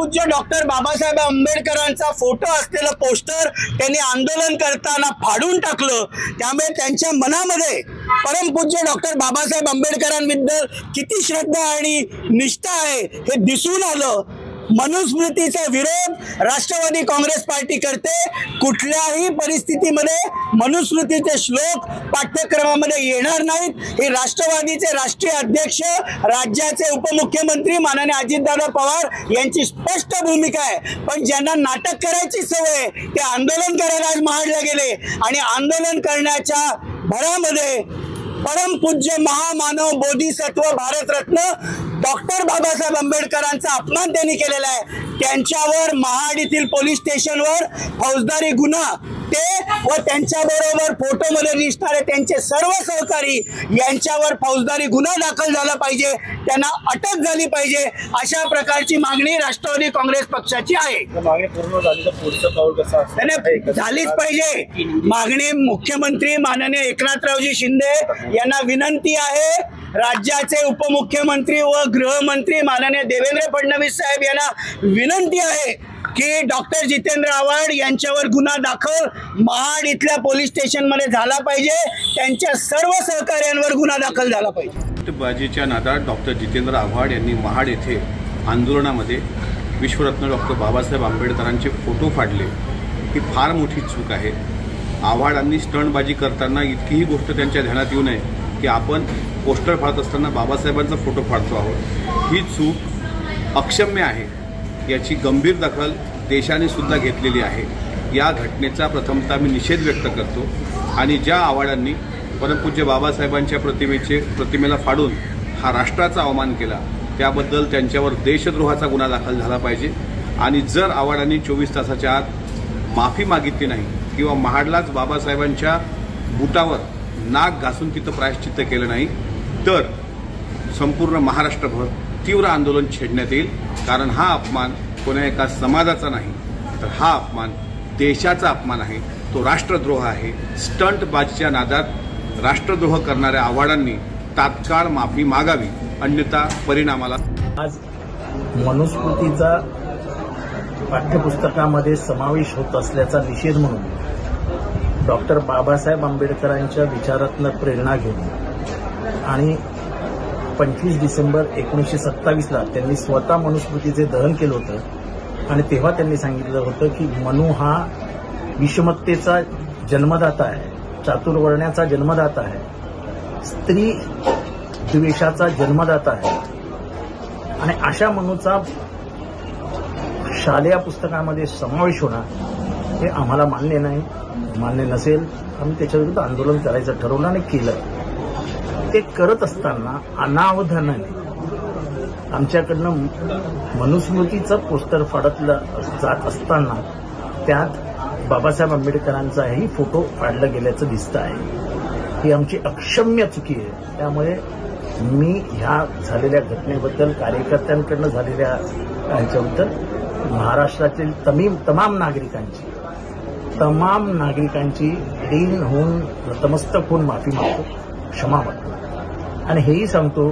परमपूज्य डॉक्टर बाबासाहेब आंबेडकरांचा फोटो असलेलं पोस्टर त्यांनी आंदोलन करताना फाडून टाकलं। त्यामुळे त्यांच्या मनामध्ये परमपूज्य डॉक्टर बाबासाहेब आंबेडकरांबद्दल किती श्रद्धा आणि निष्ठा आहे हे दिसून आलं। मनुस्मृतीचा विरोध राष्ट्रवादी काँग्रेस पार्टी करते। कुठल्याही परिस्थितीमध्ये मनुस्मृतीचे श्लोक पाठ्यक्रमामध्ये येणार नाहीत। हे राष्ट्रवादीचे राष्ट्रीय अध्यक्ष, राज्याचे उपमुख्यमंत्री माननीय अजितदादा पवार यांची स्पष्ट भूमिका आहे। पण ज्यांना नाटक करायची सवय ते आंदोलन करायला आज महाडला गेले आणि आंदोलन करण्याच्या भरामध्ये परमपूज्य महामानव बोधिसत्व भारतरत्न डॉक्टर बाबासाहेब आंबेडकरांचा अपमान त्यांनी केलेला आहे। त्यांच्यावर महाड येथील पोलीस स्टेशनवर फौजदारी गुन्हा, ते व त्यांच्याबरोबर फोटोमध्ये दिसणारे त्यांचे सर्व सहकारी यांच्यावर फौजदारी गुन्हा दाखल झाला पाहिजे, त्यांना अटक झाली पाहिजे, अशा प्रकारची मागणी राष्ट्रवादी काँग्रेस पक्षाची आहे। मागणी पूर्ण झाली तर पुढचं पाऊल कसं असणार? झालीच पाहिजे मागणी। मुख्यमंत्री माननीय एकनाथरावजी शिंदे यांना विनंती आहे, राज्याचे उपमुख्यमंत्री व गृहमंत्री माननीय देवेंद्र फडणवीस साहेब यांना विनंती आहे की डॉक्टर जितेंद्र आव्हाड यांच्यावर गुन्हा दाखल महाड इथल्या पोलीस स्टेशनमध्ये झाला पाहिजे, त्यांच्या सर्व सहकार्यांवर गुन्हा दाखल झाला पाहिजे। बाजीच्या नादात डॉक्टर जितेंद्र आव्हाड यांनी महाड येथे आंदोलनामध्ये विश्वरत्न डॉक्टर बाबासाहेब आंबेडकरांचे फोटो फाडले, ही फार मोठी चूक आहे। आव्हाडांनी स्टंटबाजी करताना इतकीही गोष्ट त्यांच्या ध्यानात येऊ नये की आपण पोस्टर फाडत असताना बाबासाहेबांचा फोटो फाडतो आहोत। ही चूक अक्षम्य आहे, याची गंभीर दखल देशाने सुद्धा घेतलेली आहे। या घटनेचा प्रथमतः मी निषेध व्यक्त करतो आणि ज्या आव्हाडांनी परमपूज्य बाबासाहेबांच्या प्रतिमेला फाडून हा राष्ट्राचा अवमान केला त्याबद्दल त्यांच्यावर देशद्रोहाचा गुन्हा दाखल झाला पाहिजे। आणि जर आव्हाडांनी 24 तासाच्या आत माफी मागितली नाही किंवा महाडलाच बाबासाहेबांच्या बुटावर नाक घासून तिथं प्रायश्चित्त केलं नाही तर संपूर्ण महाराष्ट्रभर तीव्र आंदोलन छेडण्यात येईल। कारण हा अपमान कोणा एका समाजाचा नाही तर हा अपमान देशाचा अपमान आहे, तो राष्ट्रद्रोह आहे। स्टंटबाजीच्या नादात राष्ट्रद्रोह करणाऱ्या आव्हाडांनी तात्काळ माफी मागावी, अन्यथा परिणामाला। आज मनुस्मृतीचा पाठ्यपुस्तकामध्ये समावेश होत असल्याचा निषेध म्हणून डॉक्टर बाबासाहेब आंबेडकरांच्या विचारातून प्रेरणा घेऊन आणि 25 डिसेंबर 1927ला त्यांनी स्वतः मनुस्मृतीचे दहन केलं होतं आणि तेव्हा त्यांनी सांगितलं होतं की मनु हा विषमतेचा जन्मदाता आहे, चातुर्वर्ण्याचा जन्मदाता आहे, स्त्री द्वेषाचा जन्मदाता आहे। आणि अशा मनुचा शालेय पुस्तकामध्ये समावेश होणार हे आम्हाला मान्य नाही। मान्य नसेल आम्ही त्याच्याविरुद्ध आंदोलन करायचं ठरवलं आणि केलं। ते करत असताना अनावधानाने आमच्याकडनं मनुस्मृतीचं पोस्टर फाडलं जात असताना त्यात बाबासाहेब आंबेडकरांचाही फोटो फाडला गेल्याचं दिसतं आहे। ही आमची अक्षम्य चुकी आहे। त्यामुळे मी ह्या झालेल्या घटनेबद्दल, कार्यकर्त्यांकडनं झालेल्या ह्याच्याबद्दल महाराष्ट्रातील तमाम नागरिकांची दीन होऊन नतमस्तक होऊन माफी मागतो, क्षमा मागतो। आणि हेही सांगतो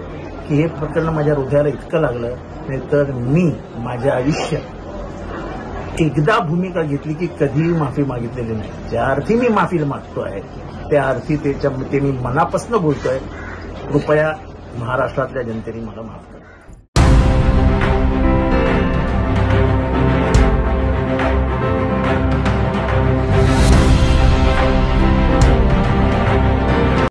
की हे प्रकरण माझ्या हृदयाला इतकं लागलं नाही तर मी माझ्या आयुष्यात एकदा भूमिका घेतली की कधीही माफी मागितलेली नाही। ज्या अर्थी मी माफी मागतो आहे त्या अर्थी ते मी मनापासून बोलतोय। कृपया महाराष्ट्रातल्या जनतेने मला माफ करा।